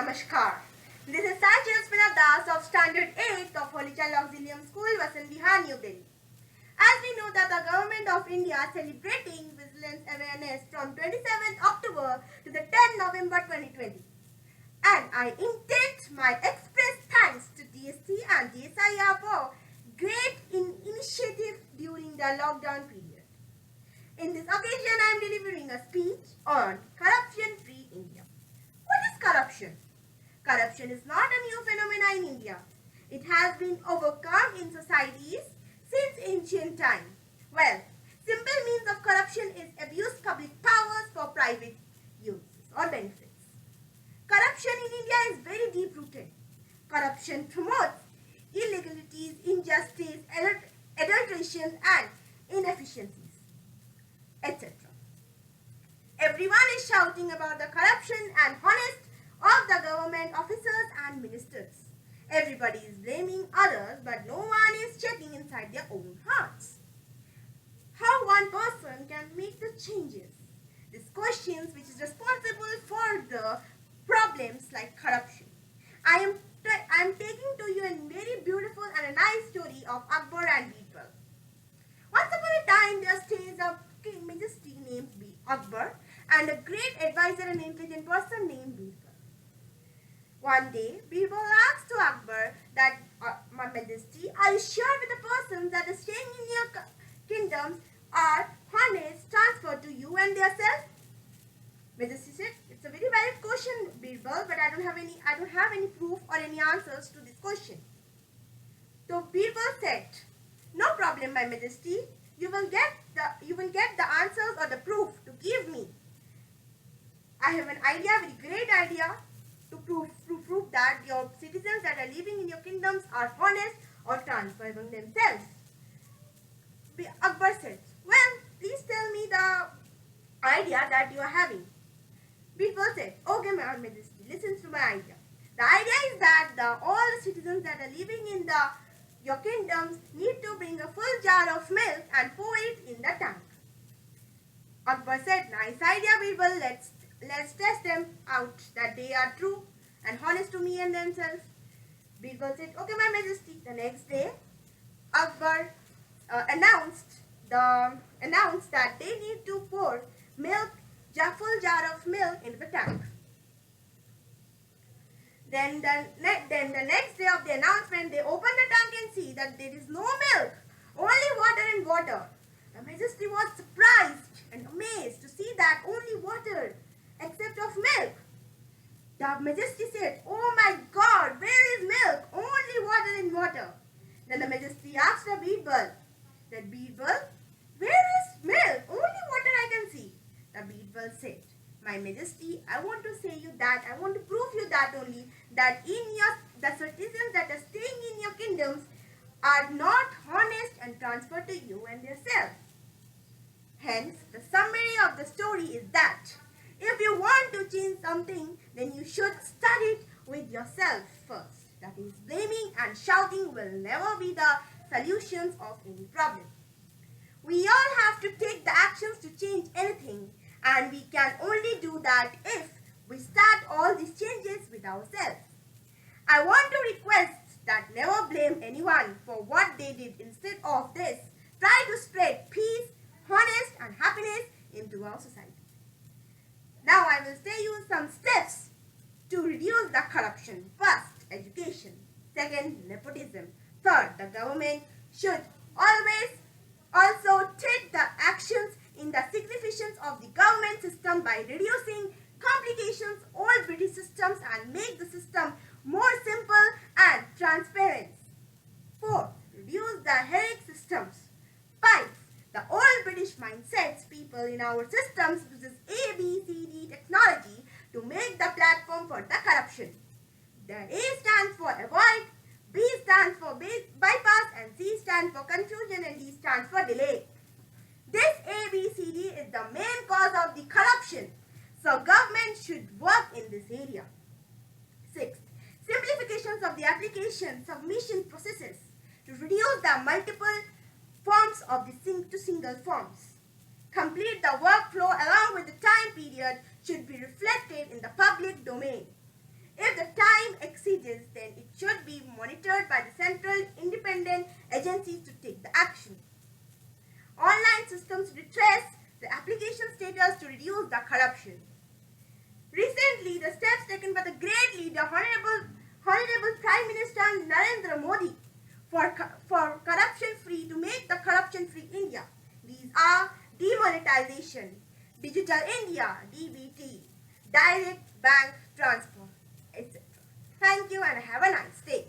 Namaskar. This is Chirasmita of Standard 8 of Holy Child Auxilium School, Vasan Vihar, New Delhi. As we know that the Government of India is celebrating Vigilance Awareness from 27th October to the 10th November 2020. And I intend my express thanks to DSC and DSIR for great initiative during the lockdown period. In this occasion, I am delivering a speech on corruption-free India. What is corruption? Corruption is not a new phenomenon in India. It has been overcome in societies since ancient time. Well, simple means of corruption is abuse public powers for private uses or benefits. Corruption in India is very deep-rooted. Corruption promotes illegalities, injustice, adulteration and inefficiencies, etc. Everyone is shouting about the corruption and honest of the government officers and ministers. Everybody is blaming others, but no one is checking inside their own hearts. How one person can make the changes? These questions which is responsible for the problems like corruption. I am taking to you a very beautiful and a nice story of Akbar and Birbal. Once upon a time there stays a king majesty named Akbar and a great advisor and intelligent person named Birbal. One day, Birbal asked to Akbar that, My Majesty, are you sure with the persons that are staying in your kingdoms are honest, transferred to you and themselves? Majesty said, it's a very valid question, Birbal, but I don't have any proof or any answers to this question. So Birbal said, no problem, My Majesty. You will get the answers or the proof to give me. I have an idea, very great idea, to prove that your citizens that are living in your kingdoms are honest or transferring themselves. Akbar said, well, please tell me the idea that you are having. Birbal said, okay, my Majesty, listen to my idea. The idea is that all the citizens that are living in your kingdoms need to bring a full jar of milk and pour it in the tank. Akbar said, nice idea, Birbal, let's test them out that they are true and honest to me and themselves. Birbal said, okay, my Majesty. The next day, Akbar announced that they need to pour full jar of milk into the tank. Then the next day of the announcement, they opened the tank and see that there is no milk, only water and water. The Majesty was surprised and amazed to see that only water except of milk. The Majesty said, oh my God, where is milk? Only water and water. Then the Majesty asked the Birbal, Birbal, where is milk? Only water I can see. The Birbal said, my Majesty, I want to prove you that only, that the citizens that are staying in your kingdoms are not honest and transferred to you and yourself. Hence, the summary of the story is that if you want to change something, then you should start it with yourself first. That is, blaming and shouting will never be the solutions of any problem. We all have to take the actions to change anything, and we can only do that if we start all these changes with ourselves. I want to request that never blame anyone for what they did. Instead of this, try to spread peace, honesty and happiness into our society. Now I will tell you some steps to reduce the corruption. First, education. Second, nepotism. Third, the government should always also take the actions in the significance of the government system by reducing complications, old British systems and make the system more simple and transparent. Fourth, reduce the hierarchy systems. 5. The old British mindsets people in our systems uses A, B, C, D technology to make the platform for the corruption. The A stands for avoid, B stands for bypass and C stands for confusion and D stands for delay. This A, B, C, D is the main cause of the corruption. So government should work in this area. 6. Simplifications of the application submission processes to reduce the multiple forms of to single forms. Complete the workflow along with the time period should be reflected in the public domain. If exceeds, then it should be monitored by the central independent agencies to take the action. Online systems retrace the application status to reduce the corruption. Recently, the steps taken by the great leader, Honorable Prime Minister Narendra Modi, for corruption-free, to make the corruption-free India. These are demonetization, Digital India, DBT, direct bank transfer, etc. Thank you and have a nice day.